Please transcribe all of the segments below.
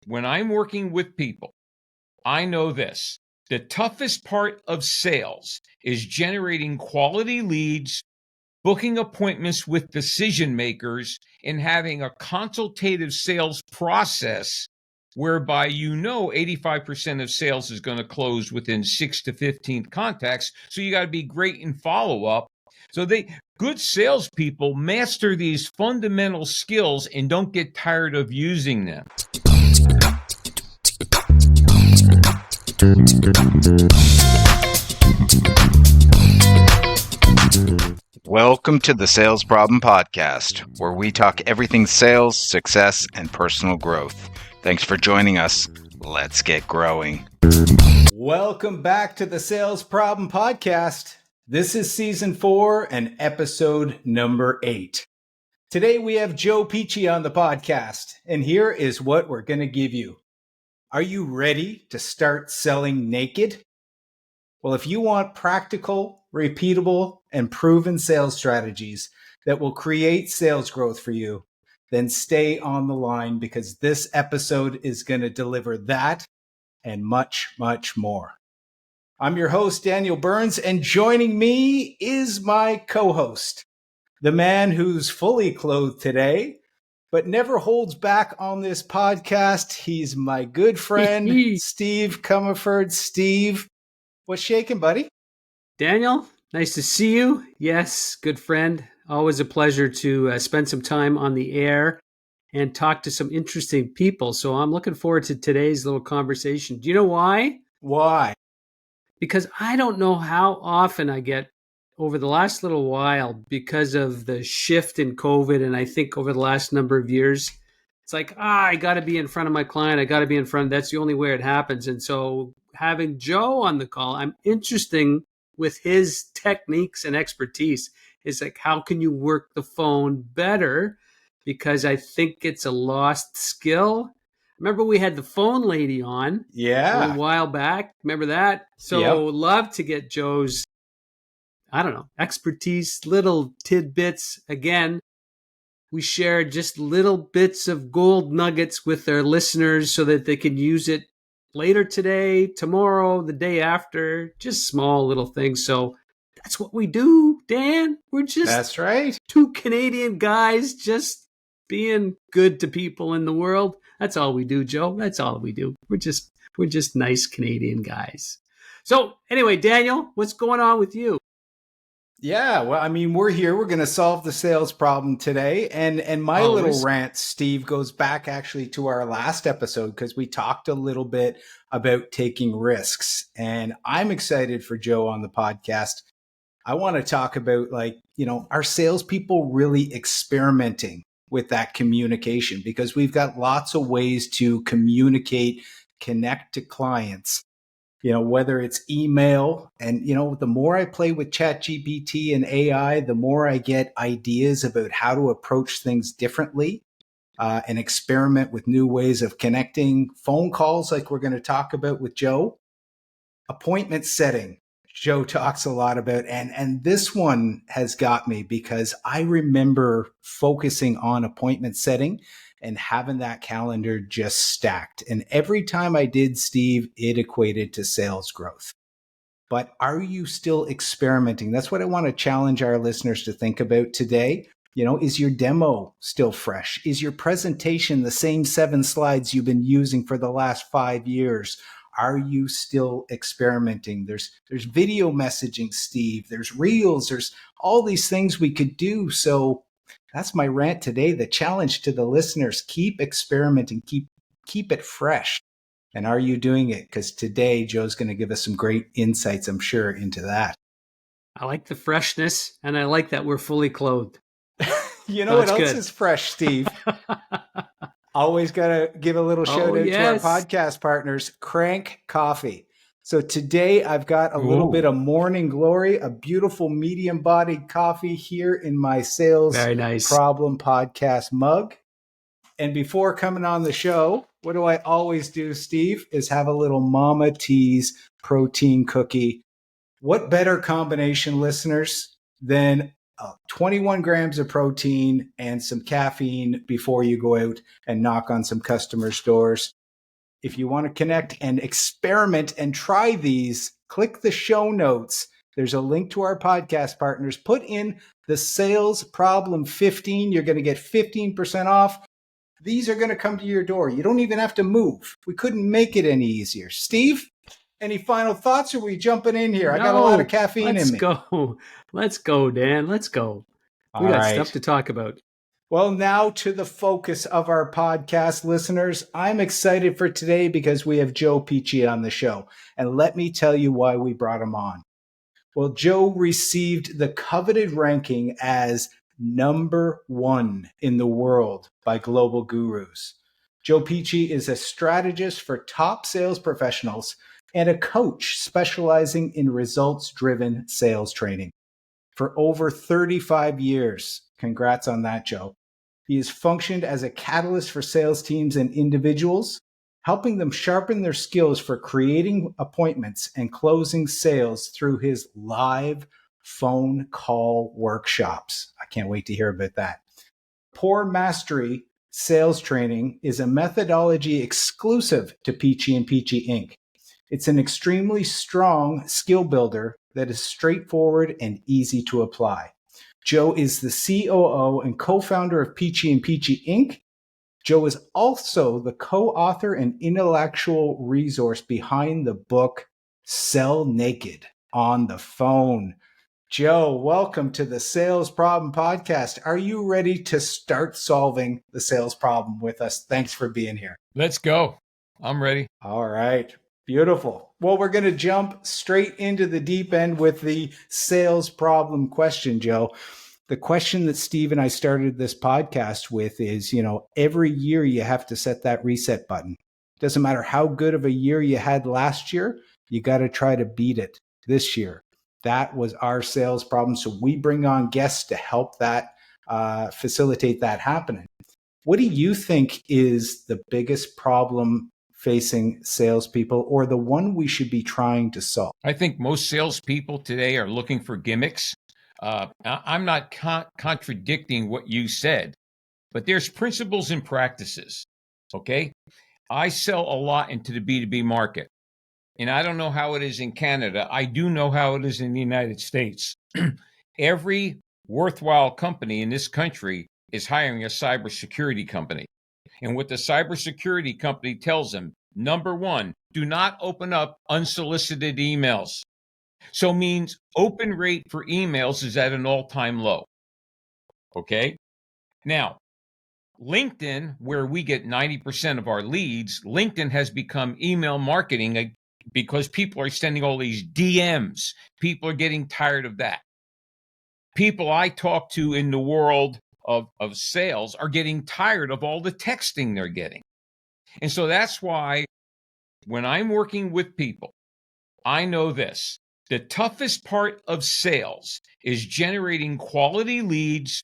when I'm working with people, I know this. The toughest part of sales is generating quality leads, booking appointments with decision makers, and having a consultative sales process whereby 85% of sales is going to close within 6 to 15 contacts. So you got to be great in follow-up. So good salespeople master these fundamental skills and don't get tired of using them. Welcome to the Sales Problem Podcast, where we talk everything sales, success, and personal growth. Thanks for joining us. Let's get growing. Welcome back to the Sales Problem Podcast. This is season 4 and episode number 8. Today we have Joe Pici on the podcast, and here is what we're going to give you. Are you ready to start selling naked? Well, if you want practical, repeatable, and proven sales strategies that will create sales growth for you, then stay on the line because this episode is going to deliver that and much, much more. I'm your host, Daniel Burns, and joining me is my co-host, the man who's fully clothed today, but never holds back on this podcast. He's my good friend, Steve Comerford. Steve, what's shaking, buddy? Daniel, nice to see you. Yes, good friend. Always a pleasure to spend some time on the air and talk to some interesting people. So I'm looking forward to today's little conversation. Do you know why? Why? Because I don't know how often I get over the last little while because of the shift in COVID. And I think over the last number of years, it's like, I got to be in front of my client. I got to be in front. That's the only way it happens. And so having Joe on the call, I'm interested with his techniques and expertise. Is like, how can you work the phone better? Because I think it's a lost skill. Remember we had the phone lady on a little while back. Remember that? So love to get Joe's, expertise, little tidbits. Again, we share just little bits of gold nuggets with our listeners so that they can use it later today, tomorrow, the day after, just small little things. So that's what we do, Dan. That's right. Two Canadian guys just being good to people in the world. That's all we do, Joe. That's all we do. We're just nice Canadian guys. So anyway, Daniel, what's going on with you? Yeah, well, I mean, we're here. We're going to solve the sales problem today. And my little rant, Steve, goes back actually to our last episode because we talked a little bit about taking risks. And I'm excited for Joe on the podcast. I want to talk about are salespeople really experimenting with that communication? Because we've got lots of ways to communicate, connect to clients. Whether it's email and, the more I play with ChatGPT and AI, the more I get ideas about how to approach things differently and experiment with new ways of connecting. Phone calls like we're going to talk about with Joe. Appointment setting, Joe talks a lot about. And this one has got me because I remember focusing on appointment setting and having that calendar just stacked. And every time I did, Steve, it equated to sales growth. But are you still experimenting? That's what I want to challenge our listeners to think about today. Is your demo still fresh? Is your presentation the same 7 slides you've been using for the last 5 years? Are you still experimenting? There's video messaging, Steve. There's reels. There's all these things we could do. So that's my rant today. The challenge to the listeners, keep experimenting, keep it fresh. And are you doing it? Because today, Joe's going to give us some great insights, I'm sure, into that. I like the freshness, and I like that we're fully clothed. What else is fresh, Steve? Always got to give a little shout out to our podcast partners, Crank Coffee. So today I've got a little bit of Morning Glory, a beautiful medium-bodied coffee here in my Sales Problem Podcast mug. And before coming on the show, what do I always do, Steve, is have a little Mama T's protein cookie. What better combination, listeners, than 21 grams of protein and some caffeine before you go out and knock on some customers' doors? If you want to connect and experiment and try these, click the show notes. There's a link to our podcast partners. Put in the sales problem 15. You're going to get 15% off. These are going to come to your door. You don't even have to move. We couldn't make it any easier. Steve, any final thoughts, or are we jumping in here? I got a lot of caffeine in me. Let's go, Dan. Let's go. We got stuff to talk about. Well, now to the focus of our podcast, listeners. I'm excited for today because we have Joe Pici on the show. And let me tell you why we brought him on. Well, Joe received the coveted ranking as number 1 in the world by Global Gurus. Joe Pici is a strategist for top sales professionals and a coach specializing in results-driven sales training. For over 35 years. Congrats on that, Joe. He has functioned as a catalyst for sales teams and individuals, helping them sharpen their skills for creating appointments and closing sales through his live phone call workshops. I can't wait to hear about that. Pour Mastery Sales Training is a methodology exclusive to Pici and Pici Inc. It's an extremely strong skill builder that is straightforward and easy to apply. Joe is the COO and co-founder of Pici and Pici Inc. Joe is also the co-author and intellectual resource behind the book Sell Naked on the Phone. Joe, welcome to the Sales Problem Podcast. Are you ready to start solving the sales problem with us? Thanks for being here. Let's go. I'm ready. All right. Beautiful. Well, we're going to jump straight into the deep end with the sales problem question, Joe. The question that Steve and I started this podcast with is, every year you have to set that reset button. Doesn't matter how good of a year you had last year, you got to try to beat it this year. That was our sales problem. So we bring on guests to help that facilitate that happening. What do you think is the biggest problem facing salespeople, or the one we should be trying to solve? I think most salespeople today are looking for gimmicks. I'm not contradicting what you said, but there's principles and practices. Okay. I sell a lot into the B2B market, and I don't know how it is in Canada. I do know how it is in the United States. Every worthwhile company in this country is hiring a cybersecurity company. And what the cybersecurity company tells them, number 1, do not open up unsolicited emails. So means open rate for emails is at an all-time low. Okay? Now, LinkedIn, where we get 90% of our leads, LinkedIn has become email marketing because people are sending all these DMs. People are getting tired of that. People I talk to in the world of sales are getting tired of all the texting they're getting. And so that's why when I'm working with people, I know this. The toughest part of sales is generating quality leads,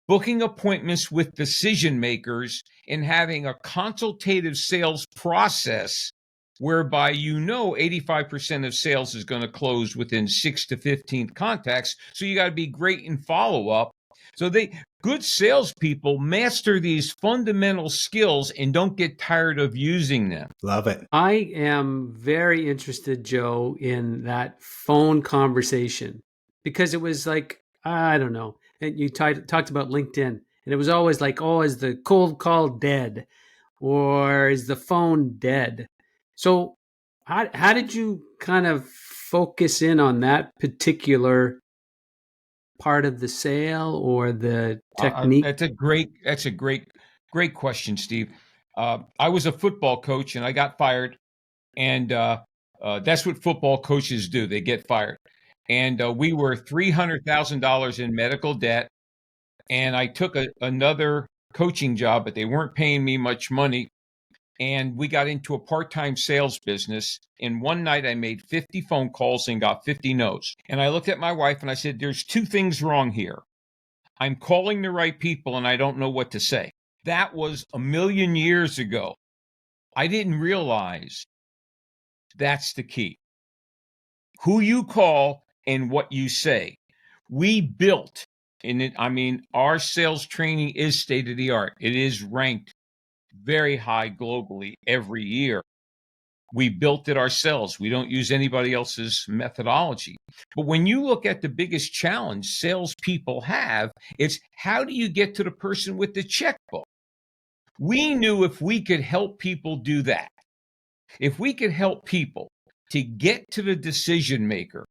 booking appointments with decision makers, and having a consultative sales process whereby 85% of sales is going to close within 6 to 15 contacts. So you got to be great in follow-up. So good salespeople master these fundamental skills and don't get tired of using them. Love it. I am very interested, Joe, in that phone conversation, because it was like, I don't know. And you talked about LinkedIn, and it was always like, oh, is the cold call dead? Or is the phone dead? So how did you kind of focus in on that particular part of the sale or the technique? That's a great question, Steve. I was a football coach and I got fired, and that's what football coaches do. They get fired. And we were $300,000 in medical debt, and I took another coaching job, but they weren't paying me much money. And we got into a part-time sales business. And one night I made 50 phone calls and got 50 no's. And I looked at my wife and I said, there's 2 things wrong here. I'm calling the right people and I don't know what to say. That was a million years ago. I didn't realize that's the key. Who you call and what you say. We built in it. I mean, our sales training is state of the art. It is ranked very high globally every year. We built it ourselves. We don't use anybody else's methodology. But when you look at the biggest challenge salespeople have, it's how do you get to the person with the checkbook? We knew if we could help people do that, if we could help people to get to the decision maker,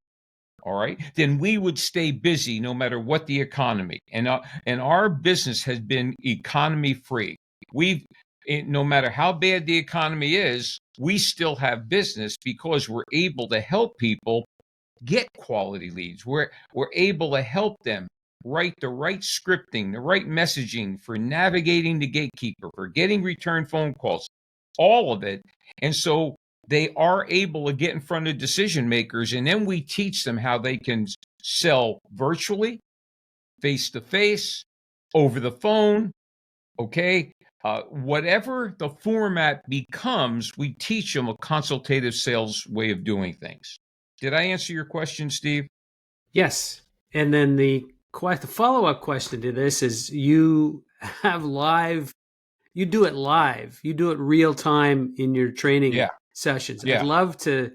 all right, then we would stay busy no matter what the economy. And our business has been economy free. No matter how bad the economy is, we still have business because we're able to help people get quality leads. We're able to help them write the right scripting, the right messaging for navigating the gatekeeper, for getting return phone calls, all of it. And so they are able to get in front of decision makers, and then we teach them how they can sell virtually, face to face, over the phone, okay? Whatever the format becomes, we teach them a consultative sales way of doing things. Did I answer your question, Steve? Yes. And then the follow-up question to this is you have you do it live. You do it real time in your training sessions. Yeah. I'd love to,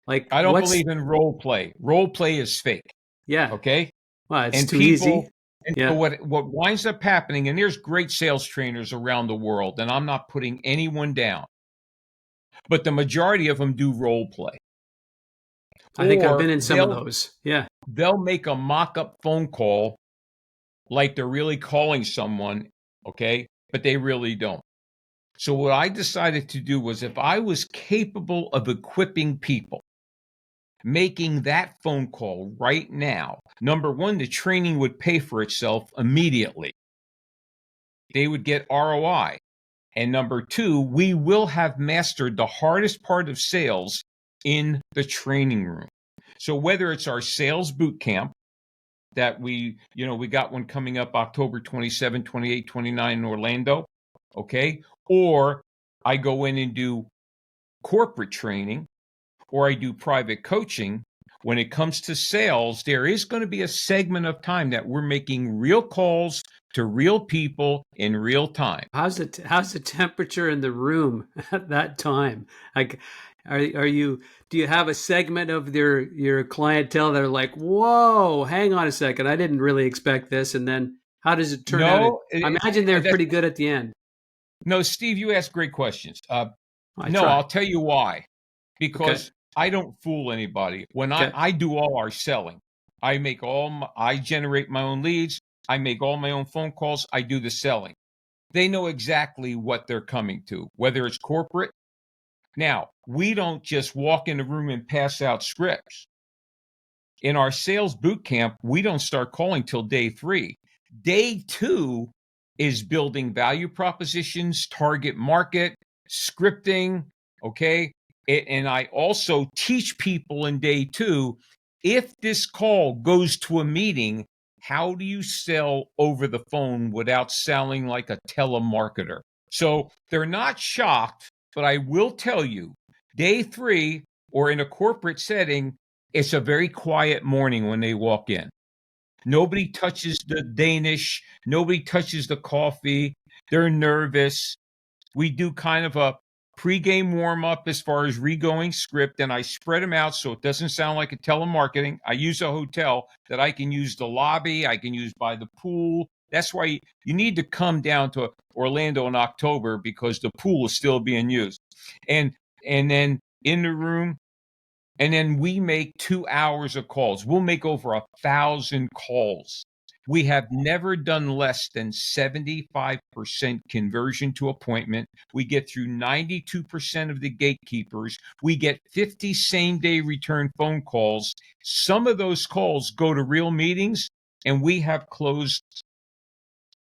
I don't believe in role play. Role play is fake. Yeah. Okay. Well, it's too easy. And so what winds up happening, and there's great sales trainers around the world, and I'm not putting anyone down, but the majority of them do role play. I think I've been in some of those. Yeah. They'll make a mock-up phone call like they're really calling someone, okay, but they really don't. So what I decided to do was, if I was capable of equipping people, making that phone call right now, number one, the training would pay for itself immediately. They would get ROI. And number two, we will have mastered the hardest part of sales in the training room. So whether it's our sales boot camp that we got one coming up October 27, 28, 29 in Orlando, okay? Or I go in and do corporate training, or I do private coaching. When it comes to sales, there is going to be a segment of time that we're making real calls to real people in real time. How's the temperature in the room at that time? Like, do you have a segment of your clientele that are like, whoa, hang on a second, I didn't really expect this, and then how does it turn out? I imagine they're pretty good at the end. No, Steve, you ask great questions. I'll tell you why. Because I don't fool anybody. When I do all our selling, I generate my own leads. I make all my own phone calls. I do the selling. They know exactly what they're coming to, whether it's corporate. Now, we don't just walk in the room and pass out scripts. In our sales boot camp, we don't start calling till day 3. Day 2 is building value propositions, target market, scripting, okay? And I also teach people in day 2, if this call goes to a meeting, how do you sell over the phone without sounding like a telemarketer? So they're not shocked, but I will tell you, day 3 or in a corporate setting, it's a very quiet morning when they walk in. Nobody touches the Danish. Nobody touches the coffee. They're nervous. We do kind of a pre-game warm-up as far as regoing script, and I spread them out so it doesn't sound like a telemarketing. I use a hotel that I can use the lobby. I can use by the pool. That's why you need to come down to Orlando in October, because the pool is still being used. And then in the room, and then we make 2 hours of calls. We'll make over 1,000 calls. We have never done less than 75% conversion to appointment. We get through 92% of the gatekeepers. We get 50 same-day return phone calls. Some of those calls go to real meetings, and we have closed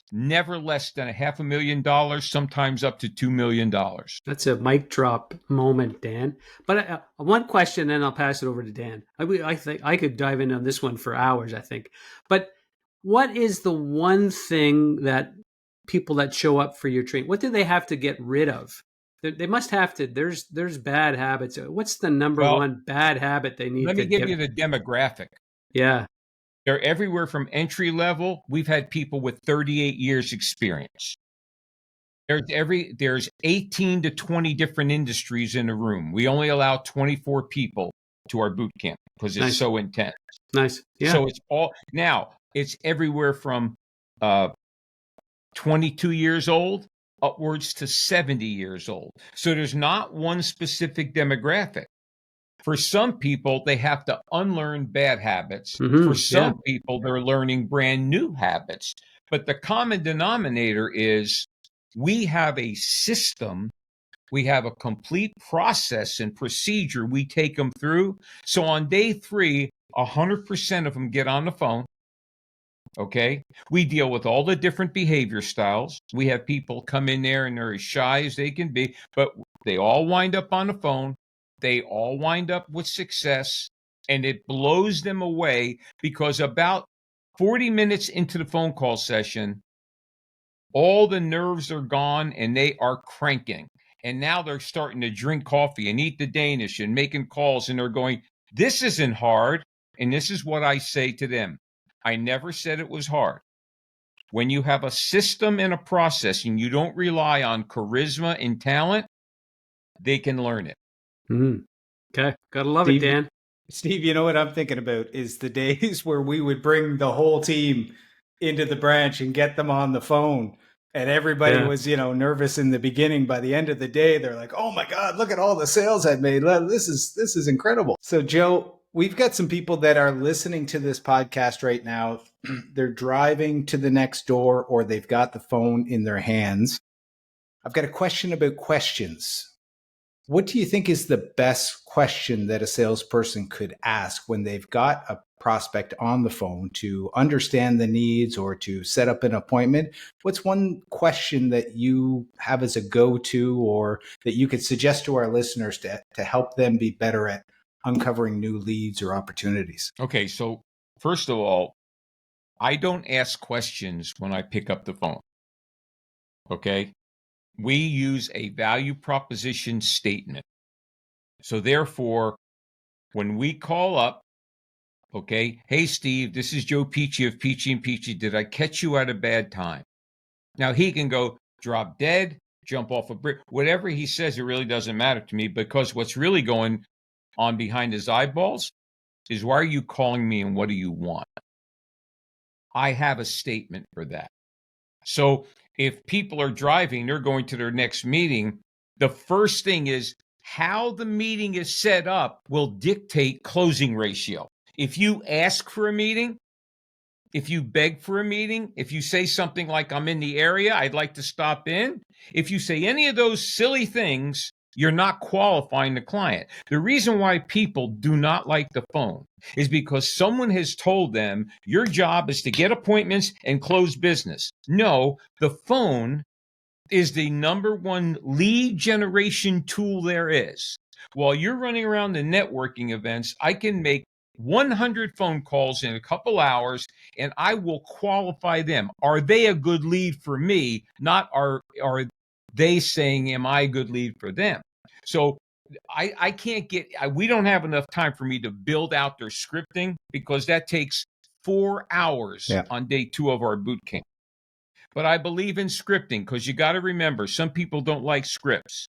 never less than $500,000, sometimes up to $2 million. That's a mic drop moment, Dan. But one question, then I'll pass it over to Dan. I think I could dive in on this one for hours, I think. But what is the one thing that people that show up for your training, what do they have to get rid of? They must have to. There's bad habits. What's the number one bad habit they need to Let me give you the demographic. Yeah. They're everywhere from entry level. We've had people with 38 years experience. There's 18 to 20 different industries in a room. We only allow 24 people to our boot camp because it's so intense. Nice. Yeah. So it's everywhere from 22 years old upwards to 70 years old. So there's not one specific demographic. For some people, they have to unlearn bad habits. For some people, they're learning brand new habits. But the common denominator is we have a system, we have a complete process and procedure we take them through. So on day 3, 100% of them get on the phone. Okay. We deal with all the different behavior styles. We have people come in there and they're as shy as they can be, but they all wind up on the phone. They all wind up with success, and it blows them away because about 40 minutes into the phone call session, all the nerves are gone and they are cranking. And now they're starting to drink coffee and eat the Danish and making calls, and they're going, this isn't hard. And this is what I say to them. I never said it was hard. When you have a system and a process and you don't rely on charisma and talent, they can learn it. Okay. Gotta love it, Dan. Steve, you know what I'm thinking about is the days where we would bring the whole team into the branch and get them on the phone. And everybody was, nervous in the beginning. By the end of the day, they're like, oh my God, look at all the sales I've made. This is incredible. So Joe, we've got some people that are listening to this podcast right now. They're driving to the next door or they've got the phone in their hands. I've got a question about questions. What do you think is the best question that a salesperson could ask when they've got a prospect on the phone to understand the needs or to set up an appointment? What's one question that you have as a go-to or that you could suggest to our listeners to help them be better at uncovering new leads or opportunities? Okay, so first of all, I don't ask questions when I pick up the phone. Okay? We use a value proposition statement. So therefore, when we call up, okay, hey, Steve, this is Joe Pici of Pici and Pici. Did I catch you at a bad time? Now, he can go drop dead, jump off a bridge, whatever he says, it really doesn't matter to me because what's really going on behind his eyeballs is why are you calling me and what do you want? I have a statement for that. So if people are driving, they're going to their next meeting, the first thing is how the meeting is set up will dictate closing ratio. If you ask for a meeting, if you beg for a meeting, if you say something like, I'm in the area, I'd like to stop in, if you say any of those silly things, you're not qualifying the client. The reason why people do not like the phone is because someone has told them your job is to get appointments and close business. No, the phone is the number one lead generation tool there is. While you're running around the networking events, I can make 100 phone calls in a couple hours and I will qualify them. Are they a good lead for me? Not are they saying, am I a good lead for them? So I can't we don't have enough time for me to build out their scripting because that takes 4 hours on day 2 of our boot camp. But I believe in scripting because you got to remember, some people don't like scripts.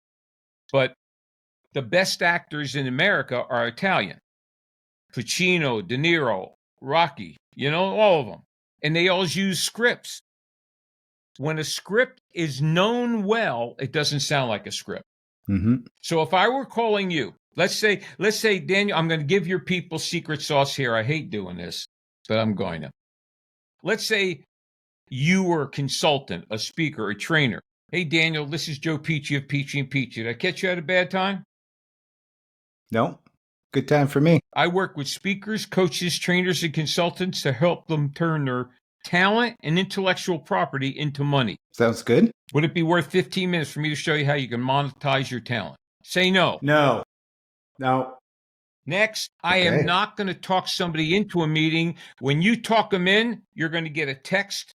But the best actors in America are Italian. Pacino, De Niro, Rocky, all of them. And they all use scripts. When a script is known well, it doesn't sound like a script. Mm-hmm. So if I were calling you, let's say, Daniel, I'm going to give your people secret sauce here. I hate doing this, but I'm going to. Let's say you were a consultant, a speaker, a trainer. Hey, Daniel, this is Joe Pici of Pici and Pici. Did I catch you at a bad time? No. Good time for me. I work with speakers, coaches, trainers, and consultants to help them turn their talent and intellectual property into money. Sounds good. Would it be worth 15 minutes for me to show you how you can monetize your talent? Say no. No. Next, I am not going to talk somebody into a meeting. When you talk them in, you're going to get a text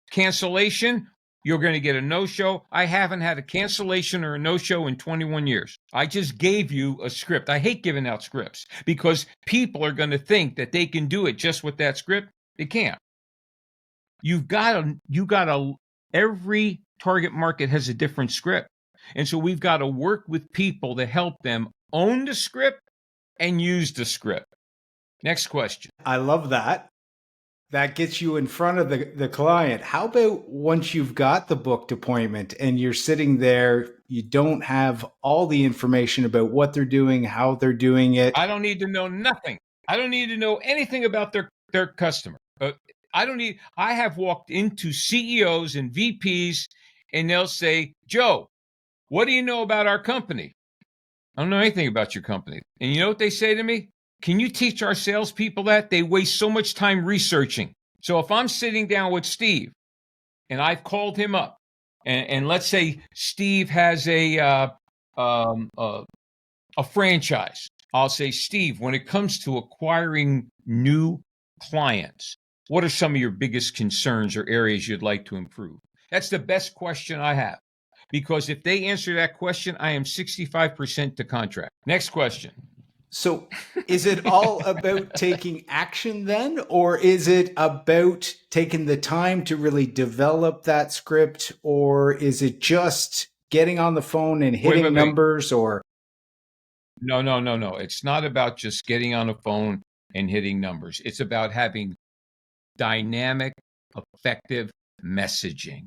cancellation. You're going to get a no-show. I haven't had a cancellation or a no-show in 21 years. I just gave you a script. I hate giving out scripts because people are going to think that they can do it just with that script. They can't. You got to every target market has a different script. And so we've got to work with people to help them own the script and use the script. Next question. I love that. That gets you in front of the client. How about once you've got the booked appointment and you're sitting there, you don't have all the information about what they're doing, how they're doing it? I don't need to know nothing. I don't need to know anything about their customer. I have walked into CEOs and VPs and they'll say, Joe, what do you know about our company? I don't know anything about your company. And you know what they say to me? Can you teach our salespeople that? They waste so much time researching. So if I'm sitting down with Steve and I've called him up, and let's say Steve has a franchise, I'll say, Steve, when it comes to acquiring new clients, what are some of your biggest concerns or areas you'd like to improve? That's the best question I have. Because if they answer that question, I am 65% to contract. Next question. So is it all about taking action then? Or is it about taking the time to really develop that script? Or is it just getting on the phone and hitting numbers? Or No. It's not about just getting on the phone and hitting numbers. It's about having dynamic, effective messaging.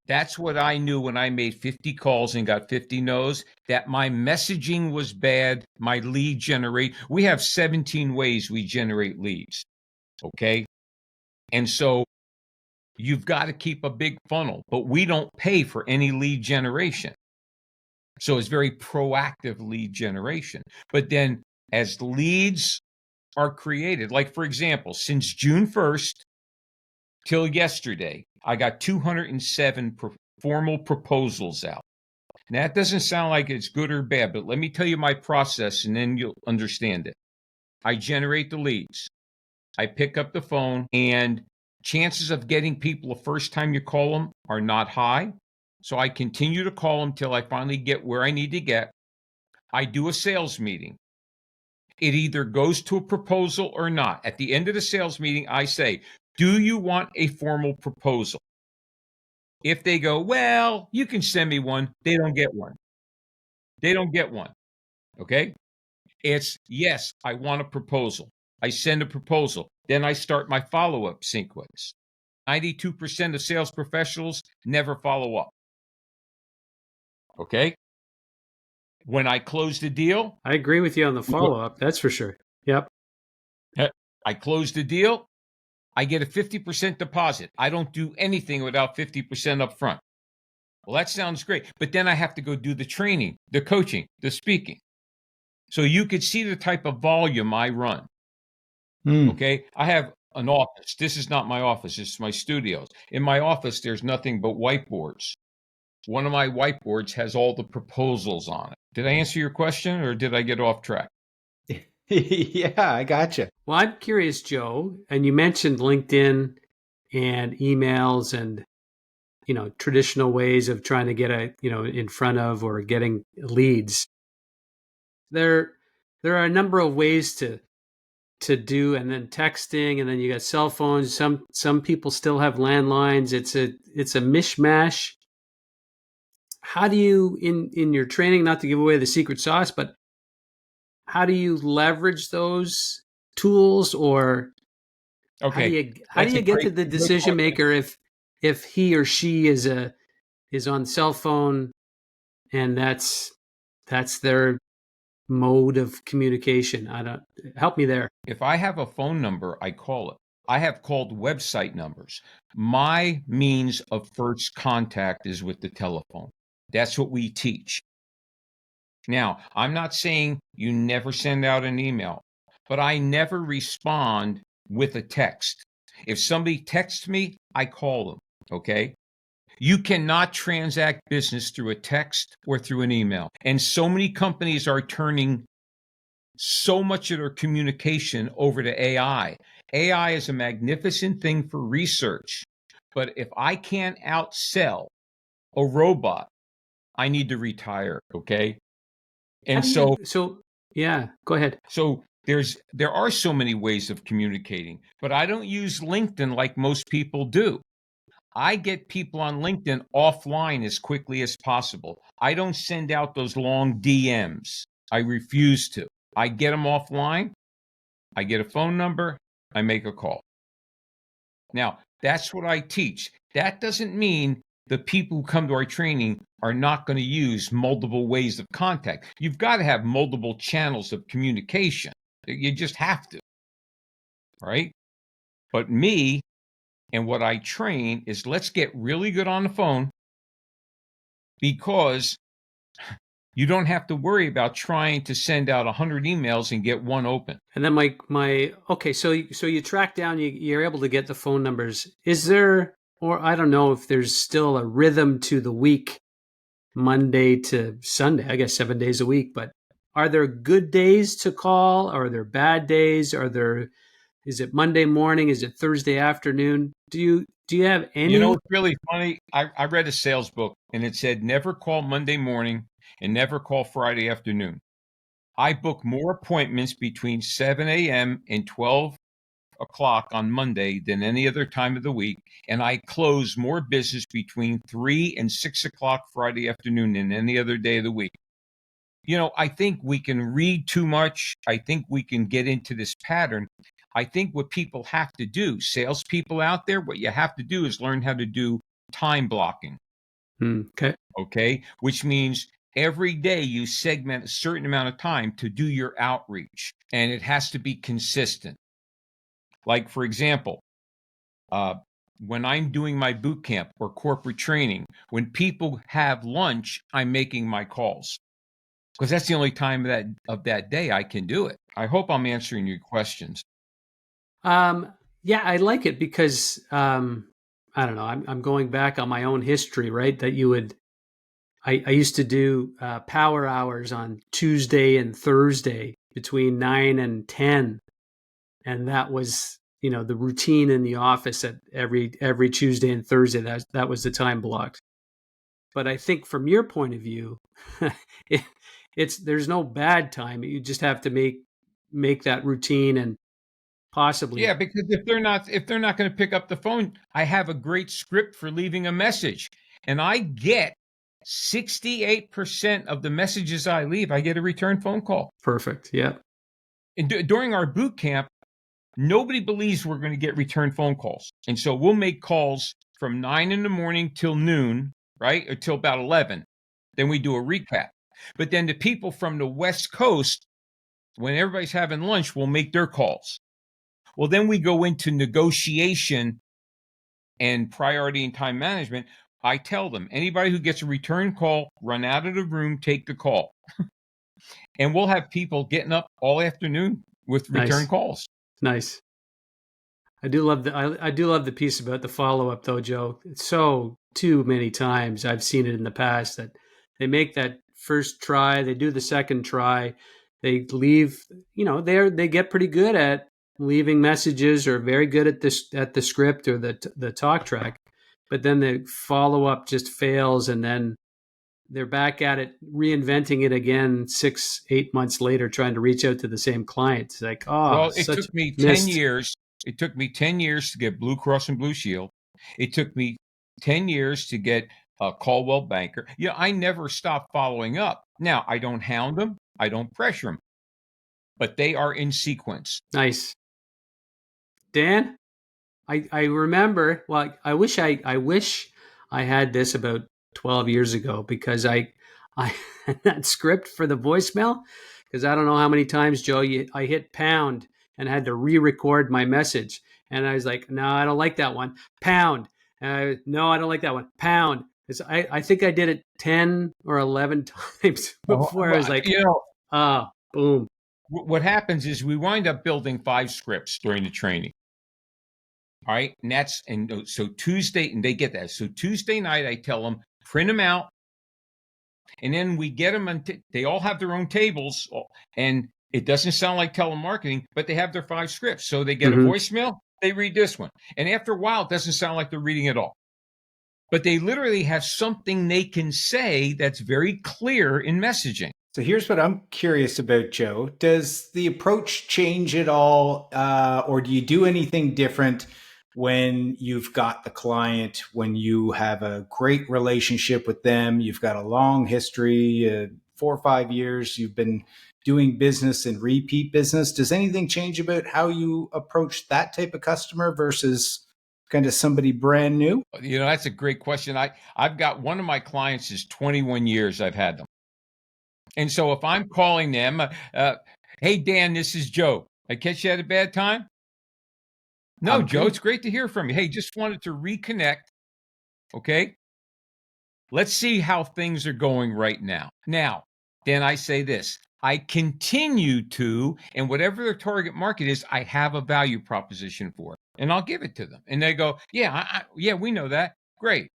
That's what I knew when I made 50 calls and got 50 no's, that my messaging was bad, my lead generate. We have 17 ways we generate leads, okay? And so you've got to keep a big funnel, but we don't pay for any lead generation. So it's very proactive lead generation. But then as leads are created, like for example, since June 1st till yesterday, I got 207 formal proposals out. Now, that doesn't sound like it's good or bad, but let me tell you my process and then you'll understand it. I generate the leads. I pick up the phone, and chances of getting people the first time you call them are not high. So I continue to call them till I finally get where I need to get. I do a sales meeting. It either goes to a proposal or not. At the end of the sales meeting, I say, do you want a formal proposal? If they go, well, you can send me one, they don't get one. They don't get one. Okay? It's, yes, I want a proposal. I send a proposal. Then I start my follow-up sequence. 92% of sales professionals never follow up. Okay? When I close the deal. I agree with you on the follow-up. That's for sure. Yep. I close the deal. I get a 50% deposit. I don't do anything without 50% up front. Well, that sounds great. But then I have to go do the training, the coaching, the speaking. So you could see the type of volume I run. Okay? I have an office. This is not my office. This is my studios. In my office, there's nothing but whiteboards. One of my whiteboards has all the proposals on it. Did I answer your question or did I get off track? Yeah, I gotcha. Well, I'm curious, Joe, and you mentioned LinkedIn and emails and, traditional ways of trying to get in front of or getting leads. There are a number of ways to do, and then texting, and then you got cell phones. Some people still have landlines. It's a mishmash. How do you, in your training, not to give away the secret sauce, but how do you leverage those tools, or okay, how do you get to the decision maker if he or she is on cell phone and that's their mode of communication? Help me there. If I have a phone number, I call it. I have called website numbers. My means of first contact is with the telephone. That's what we teach. Now, I'm not saying you never send out an email, but I never respond with a text. If somebody texts me, I call them, okay? You cannot transact business through a text or through an email. And so many companies are turning so much of their communication over to AI. AI is a magnificent thing for research, but if I can't outsell a robot, I need to retire, okay? And so yeah, go ahead. So there are so many ways of communicating, but I don't use LinkedIn like most people do. I get people on LinkedIn offline as quickly as possible. I don't send out those long DMs. I refuse to. I get them offline. I get a phone number. I make a call. Now, that's what I teach. That doesn't mean the people who come to our training are not going to use multiple ways of contact. You've got to have multiple channels of communication. You just have to, right? But me and what I train is let's get really good on the phone, because you don't have to worry about trying to send out 100 emails and get one open. And then okay, so you track down, you're able to get the phone numbers. Is there, or I don't know if there's still a rhythm to the week, Monday to Sunday, I guess 7 days a week, but are there good days to call? Are there bad days? Is it Monday morning? Is it Thursday afternoon? Do you have any? You know, it's really funny. I read a sales book and it said never call Monday morning and never call Friday afternoon. I book more appointments between 7 a.m. and 12 o'clock on Monday than any other time of the week, and I close more business between 3 and 6 o'clock Friday afternoon than any other day of the week. You know, I think we can read too much. I think we can get into this pattern. I think what people have to do, salespeople out there, what you have to do is learn how to do time blocking. Okay. Which means every day you segment a certain amount of time to do your outreach, and it has to be consistent. Like, for example, when I'm doing my boot camp or corporate training, when people have lunch, I'm making my calls, because that's the only time of that day I can do it. I hope I'm answering your questions. Yeah, I like it because I don't know. I'm going back on my own history, right? That you would. I used to do power hours on Tuesday and Thursday between 9 and 10, and that was the routine in the office at every Tuesday and Thursday. That was the time blocked. But I think from your point of view, there's no bad time. You just have to make that routine and possibly. Yeah, because if they're not going to pick up the phone, I have a great script for leaving a message, and I get 68% of the messages I leave, I get a return phone call. Perfect. Yeah. And during our boot camp, nobody believes we're going to get return phone calls. And so we'll make calls from 9 in the morning till noon, right? Or till about 11. Then we do a recap. But then the people from the West Coast, when everybody's having lunch, will make their calls. Well, then we go into negotiation and priority and time management. I tell them, anybody who gets a return call, run out of the room, take the call. And we'll have people getting up all afternoon with return calls. Nice. I do love the piece about the follow-up though, Joe. It's so too many times I've seen it in the past that they make that first try, they do the second try, they leave, they get pretty good at leaving messages or very good at the script or the talk track. But then the follow-up just fails, and then they're back at it, reinventing it again 6-8 months later, trying to reach out to the same client. It's like, well, it took me 10 years. It took me 10 years to get Blue Cross and Blue Shield. It took me 10 years to get Caldwell Banker. I never stopped following up. Now, I don't hound them. I don't pressure them. But they are in sequence. Nice. Dan? I remember. Well, I wish I had this about 12 years ago, because I had that script for the voicemail, because I don't know how many times, Joe, I hit pound and had to re-record my message, and I was like, no, I don't like that one. Pound. No, I don't like that one. Pound. I think I did it 10 or 11 times before I was like, boom. What happens is we wind up building 5 scripts during the training. All right. And so Tuesday, and they get that. So Tuesday night, I tell them, print them out. And then we get them, they all have their own tables. And it doesn't sound like telemarketing, but they have their 5 scripts. So they get a voicemail, they read this one. And after a while, it doesn't sound like they're reading it all. But they literally have something they can say that's very clear in messaging. So here's what I'm curious about, Joe. Does the approach change at all? Or do you do anything different when you've got the client, when you have a great relationship with them, you've got a long history, 4 or 5 years, you've been doing business and repeat business. Does anything change about how you approach that type of customer versus kind of somebody brand new? That's a great question. I've got one of my clients is 21 years I've had them. And so if I'm calling them, hey, Dan, this is Joe. I catch you at a bad time? No, Joe, it's great to hear from you. Hey, just wanted to reconnect. Okay. Let's see how things are going right now. Now, then I say this. I continue to, and whatever their target market is, I have a value proposition for it, and I'll give it to them. And they go, yeah, yeah, we know that. Great.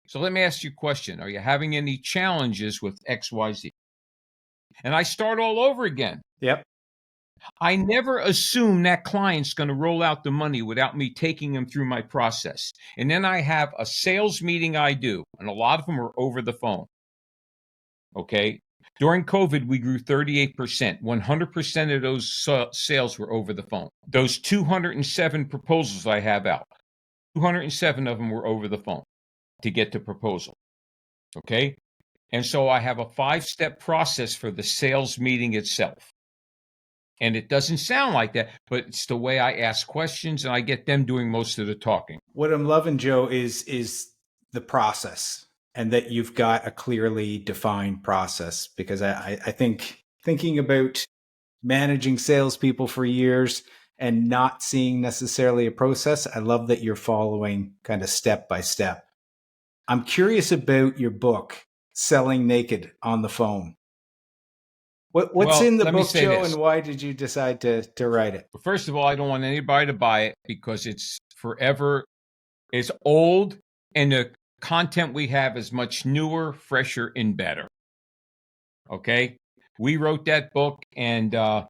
So let me ask you a question. Are you having any challenges with XYZ? And I start all over again. Yep. I never assume that client's going to roll out the money without me taking them through my process. And then I have a sales meeting I do, and a lot of them are over the phone. Okay. During COVID, we grew 38%. 100% of those sales were over the phone. Those 207 proposals I have out, 207 of them were over the phone to get to proposal. Okay. And so I have a 5-step process for the sales meeting itself. And it doesn't sound like that, but it's the way I ask questions, and I get them doing most of the talking. What I'm loving, Joe, is the process, and that you've got a clearly defined process. Because I think thinking about managing salespeople for years and not seeing necessarily a process, I love that you're following kind of step by step. I'm curious about your book, Selling Naked on the Phone. What's in the book, Joe, and why did you decide to write it? First of all, I don't want anybody to buy it because it's old, and the content we have is much newer, fresher, and better. Okay? We wrote that book, and our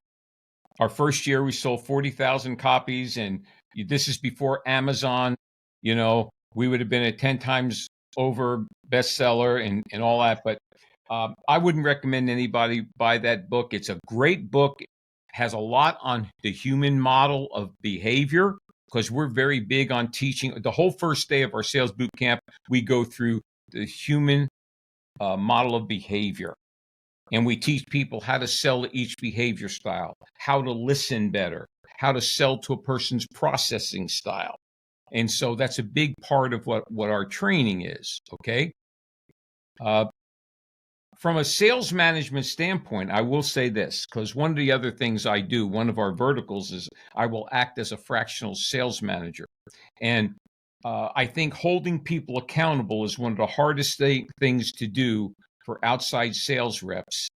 first year we sold 40,000 copies, and this is before Amazon. We would have been a 10 times over bestseller and all that, but I wouldn't recommend anybody buy that book. It's a great book. It has a lot on the human model of behavior, because we're very big on teaching. The whole first day of our sales boot camp, we go through the human model of behavior. And we teach people how to sell to each behavior style, how to listen better, how to sell to a person's processing style. And so that's a big part of what our training is, okay? From a sales management standpoint, I will say this, because one of the other things I do, one of our verticals is I will act as a fractional sales manager. And I think holding people accountable is one of the hardest things to do for outside sales reps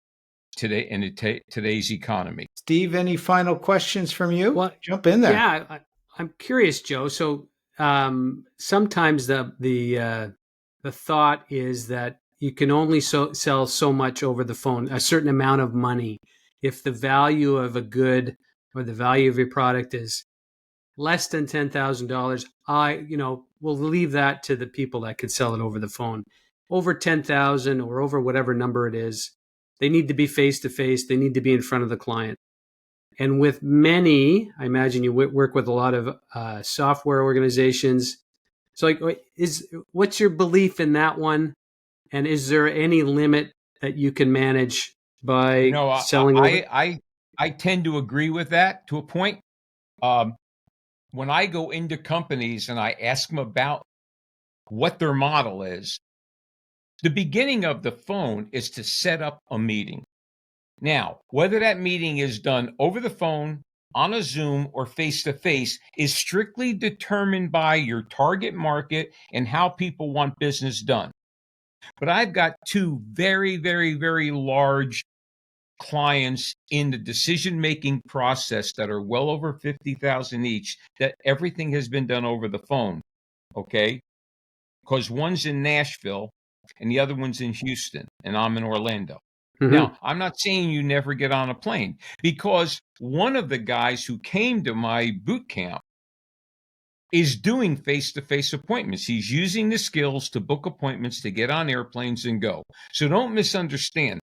today in today's economy. Steve, any final questions from you? Well, jump in there. Yeah, I'm curious, Joe. So sometimes the thought is that you can only sell so much over the phone, a certain amount of money. If the value of a good or the value of your product is less than $10,000, we'll leave that to the people that can sell it over the phone. Over 10,000 or over whatever number it is, they need to be face to face. They need to be in front of the client. And with many, I imagine you work with a lot of software organizations. So, what's your belief in that one? And is there any limit that you can manage by selling? I tend to agree with that to a point. When I go into companies and I ask them about what their model is, the beginning of the phone is to set up a meeting. Now, whether that meeting is done over the phone, on a Zoom, or face-to-face is strictly determined by your target market and how people want business done. But I've got 2 very, very, very large clients in the decision-making process that are well over 50,000 each, that everything has been done over the phone, okay? Because one's in Nashville and the other one's in Houston, and I'm in Orlando. Mm-hmm. Now, I'm not saying you never get on a plane, because one of the guys who came to my boot camp is doing face-to-face appointments. He's using the skills to book appointments, to get on airplanes and go. So don't misunderstand.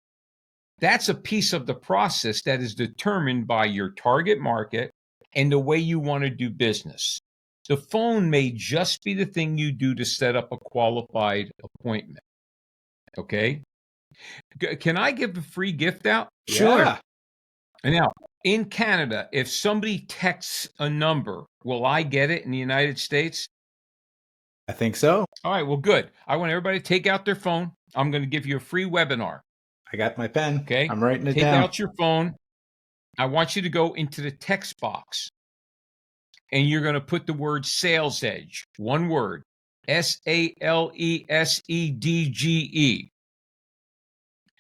That's a piece of the process that is determined by your target market and the way you want to do business. The phone may just be the thing you do to set up a qualified appointment. Okay? Can I give a free gift out? Sure. Yeah. Now, in Canada, if somebody texts a number, will I get it in the United States? I think so. All right, well, good. I want everybody to take out their phone. I'm going to give you a free webinar. I got my pen. Okay? I'm writing it Take down. out your phone. I want you to go into the text box, and you're going to put the word Sales Edge, one word, SALESEDGE.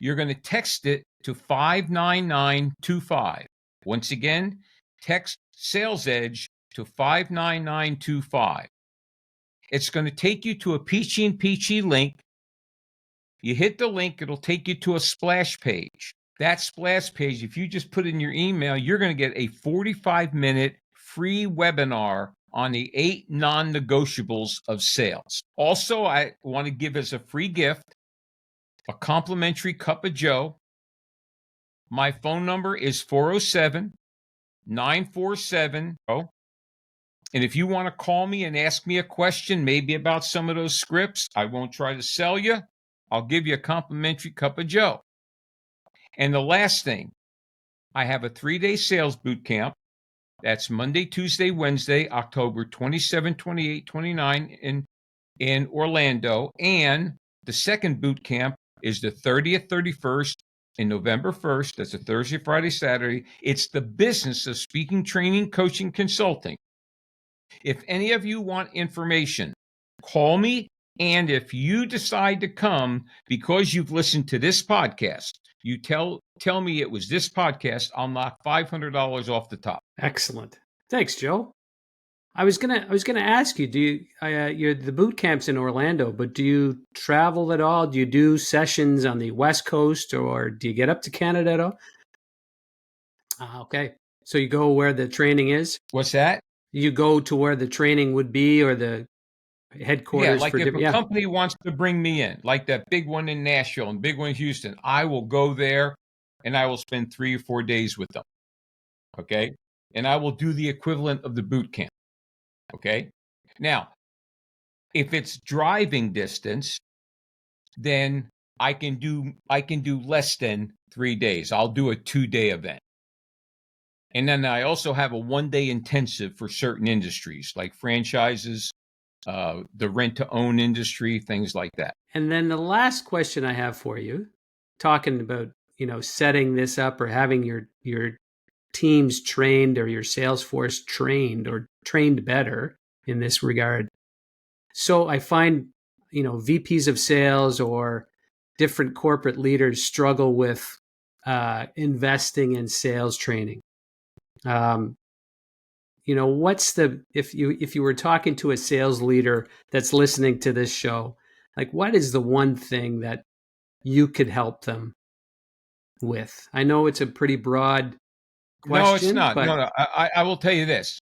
You're going to text it to 59925. Once again, text Sales Edge to 59925. It's going to take you to a Peachy and Peachy link. You hit the link, it'll take you to a splash page. That splash page, if you just put in your email, you're going to get a 45-minute free webinar on the 8 non-negotiables of sales. Also, I want to give as a free gift a complimentary cup of Joe. My phone number is 407-947. And if you want to call me and ask me a question, maybe about some of those scripts, I won't try to sell you. I'll give you a complimentary cup of Joe. And the last thing, I have a 3-day sales boot camp. That's Monday, Tuesday, Wednesday, October 27, 28, 29 in Orlando. And the second boot camp is the 30th, 31st, and November 1st. That's a Thursday, Friday, Saturday. It's the business of speaking, training, coaching, consulting. If any of you want information, call me. And if you decide to come because you've listened to this podcast, you tell me it was this podcast, I'll knock $500 off the top. Excellent. Thanks, Joe. I was gonna ask you, do you you're the boot camp's in Orlando, but do you travel at all? Do you do sessions on the West Coast, or do you get up to Canada at all? Okay. So you go where the training is? What's that? You go to where the training would be, or the headquarters? Yeah, like if a company wants to bring me in, like that big one in Nashville and big one in Houston, I will go there and I will spend 3 or 4 days with them. Okay? And I will do the equivalent of the boot camp. Okay? Now, if it's driving distance, then I can do less than 3 days. I'll do a 2-day event. And then I also have a 1-day intensive for certain industries like franchises, the rent-to-own industry, things like that. And then the last question I have for you, talking about, setting this up or having your teams trained or your sales force trained or trained better in this regard. So I find, VPs of sales or different corporate leaders struggle with investing in sales training. What's if you were talking to a sales leader that's listening to this show, like, what is the one thing that you could help them with? I know it's a pretty broad question. No, it's not. But No. I will tell you this.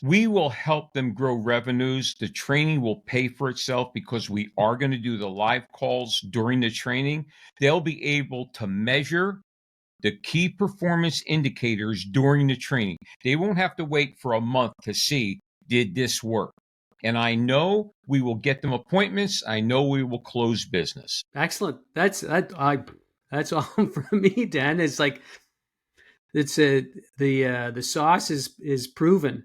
We will help them grow revenues. The training will pay for itself because we are going to do the live calls during the training. They'll be able to measure the key performance indicators during the training. They won't have to wait for a month to see, did this work? And I know we will get them appointments. I know we will close business. Excellent. That's all for me, Dan. It's like, the sauce is proven.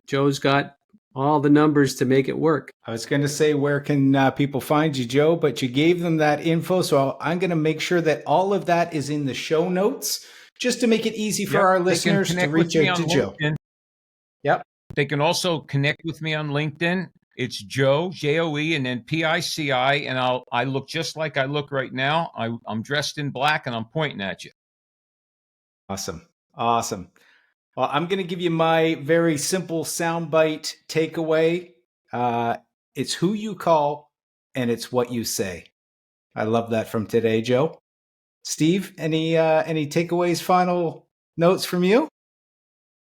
Joe's got all the numbers to make it work. I was going to say, where can people find you, Joe? But you gave them that info. So I'm going to make sure that all of that is in the show notes, just to make it easy for our listeners to reach out to Joe. Yep. They can also connect with me on LinkedIn. It's Joe, Joe, and then Pici, and I look just like I look right now. I'm dressed in black and I'm pointing at you. Awesome. Well, I'm going to give you my very simple soundbite takeaway. It's who you call and it's what you say. I love that from today, Joe. Steve, any takeaways, final notes from you?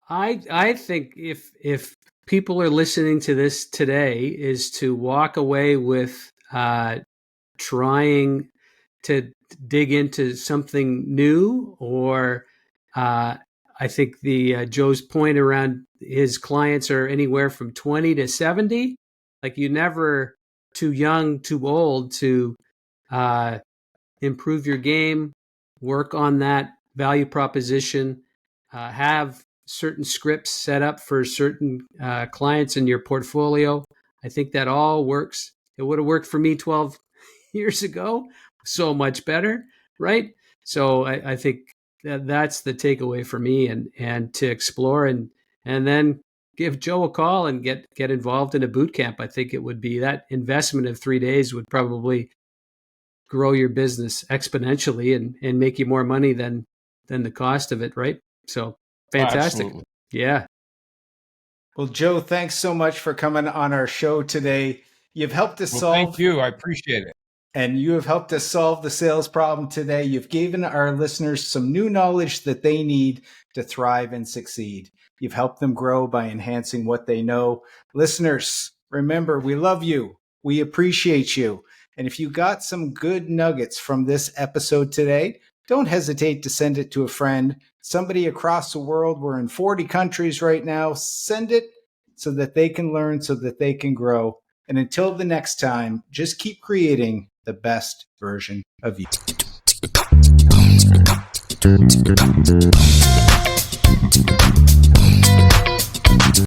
I think if people are listening to this today, is to walk away with trying to dig into something new, or I think the Joe's point around his clients are anywhere from 20 to 70. Like, you never too young, too old to improve your game, work on that value proposition, have certain scripts set up for certain clients in your portfolio. I think that all works. It would have worked for me 12 years ago, so much better, right? So I think that's the takeaway for me, and to explore and then give Joe a call and get involved in a boot camp. I think it would be that investment of 3 days would probably grow your business exponentially and make you more money than the cost of it, right? So fantastic. Absolutely. Yeah. Well, Joe, thanks so much for coming on our show today. You've helped us solve. Thank you. I appreciate it. And you have helped us solve the sales problem today. You've given our listeners some new knowledge that they need to thrive and succeed. You've helped them grow by enhancing what they know. Listeners, remember, we love you. We appreciate you. And if you got some good nuggets from this episode today, don't hesitate to send it to a friend, somebody across the world. We're in 40 countries right now. Send it so that they can learn, so that they can grow. And until the next time, just keep creating the best version of you.